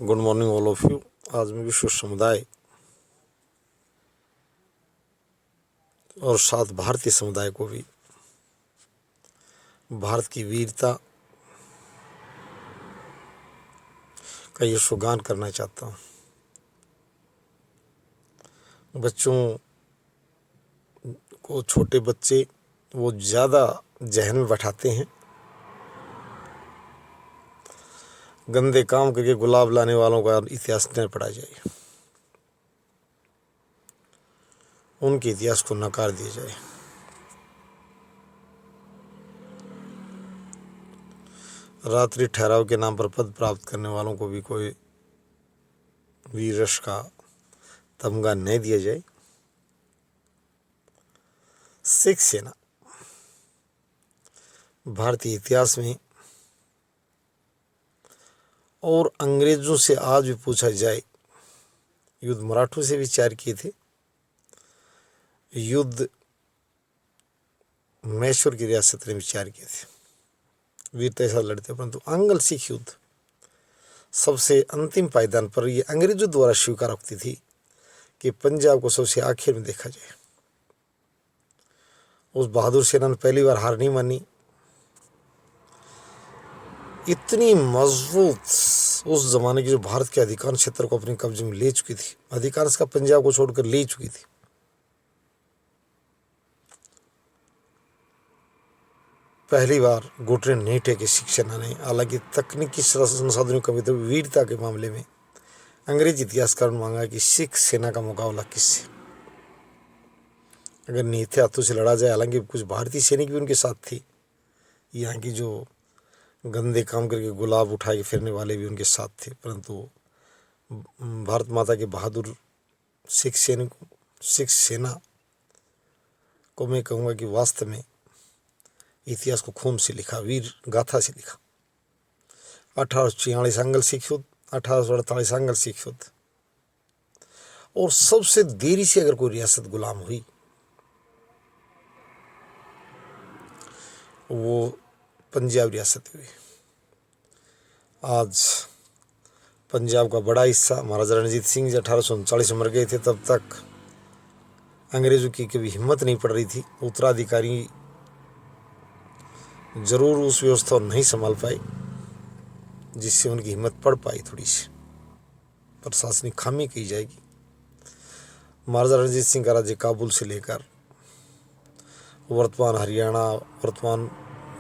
Good morning all of you. आज मैं विश्व समुदाय और साथ भारतीय समुदाय को भी भारत की वीरता का यशोगान करना चाहता हूँ। बच्चों को, छोटे बच्चे वो ज़्यादा जहन में बैठाते हैं, गंदे काम करके गुलाब लाने वालों का इतिहास न पढ़ा जाए, उनके इतिहास को नकार दिया जाए। रात्रि ठहराव के नाम पर पद प्राप्त करने वालों को भी कोई वीर यश का तमगा नहीं दिया जाए। सिख सेना भारतीय इतिहास में और अंग्रेजों से आज भी पूछा जाए, युद्ध मराठों से भी 4 किए थे, युद्ध मैसूर की रियासत ने भी 4 किए थे, वीरता के साथ लड़ते, परंतु आंग्ल सिख युद्ध सबसे अंतिम पायदान पर यह अंग्रेजों द्वारा स्वीकार उक्ति थी कि पंजाब को सबसे आखिर में देखा जाए। उस बहादुर सेना ने पहली बार हार नहीं मानी। इतनी मजबूत उस जमाने की जो भारत के अधिकांश क्षेत्र को अपने कब्जे में ले चुकी थी, अधिकांश का पंजाब को छोड़कर ले चुकी थी। पहली बार घुटने नहीं टेके सिख सेना ने। हालांकि तकनीकी संसाधनों कमी तो वीरता के मामले में अंग्रेज इतिहासकार ने मांगा कि सिख सेना का मुकाबला किससे, अगर नीचे हाथों से लड़ा जाए। हालांकि कुछ भारतीय सैनिक भी उनके साथ थी, यहाँ की जो गंदे काम करके गुलाब उठा के फिरने वाले भी उनके साथ थे, परंतु भारत माता के बहादुर सिख सेना को मैं कहूँगा कि वास्तव में इतिहास को खून से लिखा, वीर गाथा से लिखा। 1846 आंग्ल सिख युद्ध, 1848 आंग्ल सिख युद्ध, और सबसे देरी से अगर कोई रियासत गुलाम हुई वो पंजाब रियासत हुई। आज पंजाब का बड़ा हिस्सा महाराजा रणजीत सिंह जी 1839 में मर गए थे, तब तक अंग्रेजों की कभी हिम्मत नहीं पड़ रही थी। उत्तराधिकारी जरूर उस व्यवस्था को नहीं संभाल पाई जिससे उनकी हिम्मत पड़ पाई। थोड़ी सी प्रशासनिक खामी कही जाएगी। महाराजा रणजीत सिंह का राज्य काबुल से लेकर वर्तमान हरियाणा, वर्तमान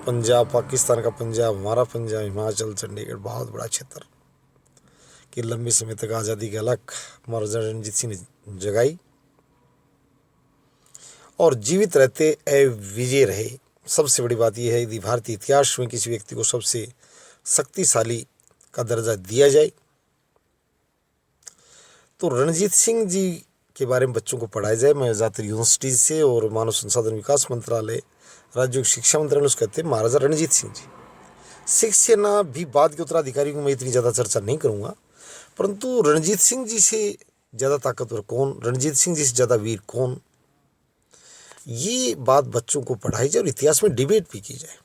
पंजाब, पाकिस्तान का पंजाब, हमारा पंजाब, हिमाचल, चंडीगढ़, बहुत बड़ा क्षेत्र कि लंबे समय तक आज़ादी की अलख महाराजा रणजीत सिंह ने जगाई और जीवित रहते विजय रहे। सबसे बड़ी बात यह है, यदि भारतीय इतिहास में किसी व्यक्ति को सबसे शक्तिशाली का दर्जा दिया जाए तो रणजीत सिंह जी के बारे में बच्चों को पढ़ाया जाए। मैं ज़्यादातर यूनिवर्सिटी से और मानव संसाधन विकास मंत्रालय, राज्य शिक्षा मंत्रालय उसको कहते हैं महाराजा रणजीत सिंह जी। सिख सेना भी बाद के उत्तराधिकारी को मैं इतनी ज़्यादा चर्चा नहीं करूँगा, परंतु रणजीत सिंह जी से ज़्यादा ताकतवर कौन, रणजीत सिंह जी से ज़्यादा वीर कौन, ये बात बच्चों को पढ़ाई जाए और इतिहास में डिबेट भी की जाए।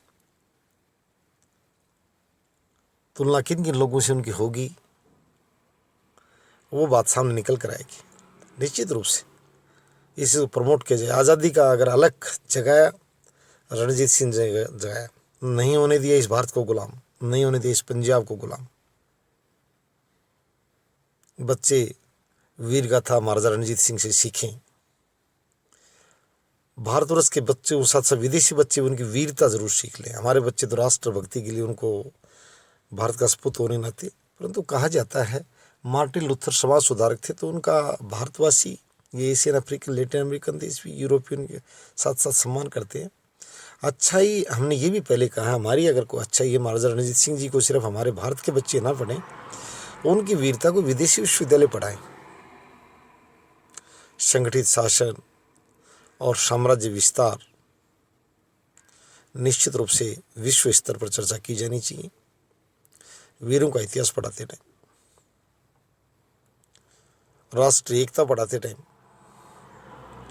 तुलना किन किन लोगों से उनकी होगी वो बात सामने निकल कर आएगी। निश्चित रूप से इसे प्रमोट किया जाए। आज़ादी का अगर अलग जगाया रणजीत सिंह जगाया, नहीं होने दिया इस भारत को गुलाम, नहीं होने दिया इस पंजाब को गुलाम। बच्चे वीर गाथा महाराजा रणजीत सिंह से सीखें। भारतवर्ष के बच्चे उस साथ साथ विदेशी बच्चे उनकी वीरता जरूर सीख लें। हमारे बच्चे तो राष्ट्रभक्ति के लिए उनको भारत का सपूत होने न थे, परंतु कहा जाता है मार्टिन लूथर समाज सुधारक थे, तो उनका भारतवासी, ये एशियन, अफ्रीकन, लैटिन अमेरिकन देश भी यूरोपियन के साथ साथ सम्मान करते हैं। अच्छाई हमने ये भी पहले कहा, हमारी अगर कोई अच्छाई है, महाराजा रणजीत सिंह जी को सिर्फ हमारे भारत के बच्चे ना पढ़ें, उनकी वीरता को विदेशी विश्वविद्यालय पढ़ाएं। संगठित शासन और साम्राज्य विस्तार निश्चित रूप से विश्व स्तर पर चर्चा की जानी चाहिए। वीरों का इतिहास पढ़ाते टाइम, राष्ट्रीय एकता पढ़ाते टाइम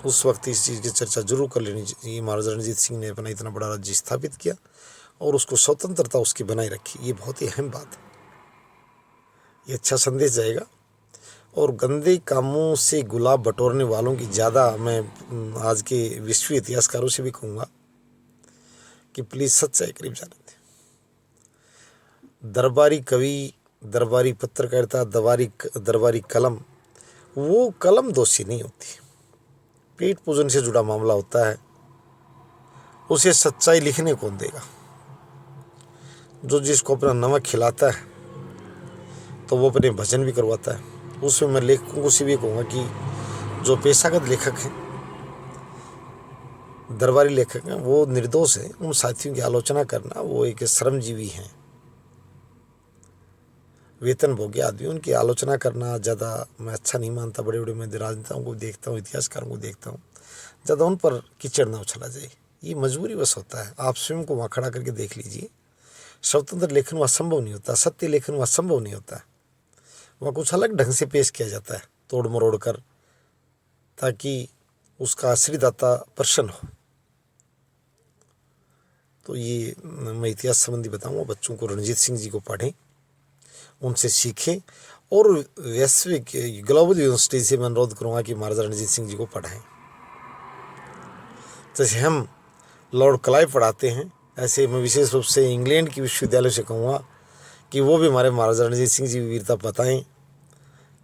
उस वक्त इस चीज़ की चर्चा जरूर कर लेनी चाहिए। महाराजा रणजीत सिंह ने अपना इतना बड़ा राज्य स्थापित किया और उसको स्वतंत्रता उसकी बनाए रखी, ये बहुत ही अहम बात है। ये अच्छा संदेश जाएगा। और गंदे कामों से गुलाब बटोरने वालों की ज़्यादा मैं आज के विश्व इतिहासकारों से भी कहूँगा कि प्लीज़ सच्चाई करीब जाने दें। दरबारी कवि, दरबारी पत्रकारिता, दरबारी कलम, वो कलम दोषी नहीं होती। पेट पूजन से जुड़ा मामला होता है, उसे सच्चाई लिखने कौन देगा। जो जिसको अपना नमक खिलाता है तो वो अपने भजन भी करवाता है। उसमें मैं लेखकों से भी कहूँगा कि जो पेशागत लेखक हैं, दरबारी लेखक हैं, वो निर्दोष हैं। उन साथियों की आलोचना करना, वो एक श्रमजीवी हैं, वेतनभोगी आदमी, उनकी आलोचना करना ज़्यादा मैं अच्छा नहीं मानता। बड़े बड़े मैं राजनेताओं को देखता हूँ, इतिहासकारों को देखता हूँ, ज़्यादा उन पर कीचड़ ना उछला जाए। ये मजबूरी बस होता है। आप स्वयं को वहाँ खड़ा करके देख लीजिए। स्वतंत्र लेखन वहाँ संभव नहीं होता, सत्य लेखन वहाँ संभव नहीं होता। वहाँ कुछ अलग ढंग से पेश किया जाता है, तोड़ मरोड़ कर, ताकि उसका आश्रयदाता प्रसन्न हो। तो ये मैं इतिहास संबंधी बताऊँगा। बच्चों को रणजीत सिंह जी को पढ़ें, उनसे सीखें, और वैश्विक ग्लोबल यूनिवर्सिटी से मैं अनुरोध करूँगा कि महाराजा रणजीत सिंह जी को पढ़ाएं। जैसे हम लॉर्ड क्लाइव पढ़ाते हैं, ऐसे मैं विशेष रूप से इंग्लैंड की विश्वविद्यालय से कहूँगा कि वो भी हमारे महाराजा रणजीत सिंह जी की वीरता बताएं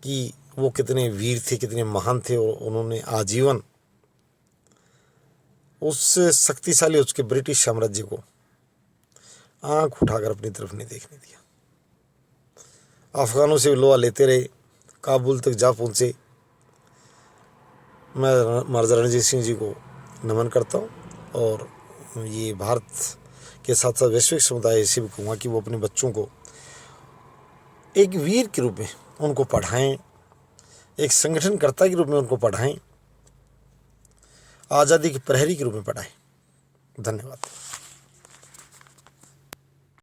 कि वो कितने वीर थे, कितने महान थे, और उन्होंने आजीवन उस शक्तिशाली उसके ब्रिटिश साम्राज्य को आंख उठाकर अपनी तरफ नहीं देखने दिया। अफगानों से लोहा लेते रहे, काबुल तक जा पहुँचे। मैं महाराजा रणजीत सिंह जी को नमन करता हूँ, और ये भारत के साथ साथ वैश्विक समुदाय से भी कहूँगा कि वो अपने बच्चों को एक वीर के रूप में उनको पढ़ाएं, एक संगठनकर्ता के रूप में उनको पढ़ाएं, आज़ादी के प्रहरी के रूप में पढ़ाएं। धन्यवाद।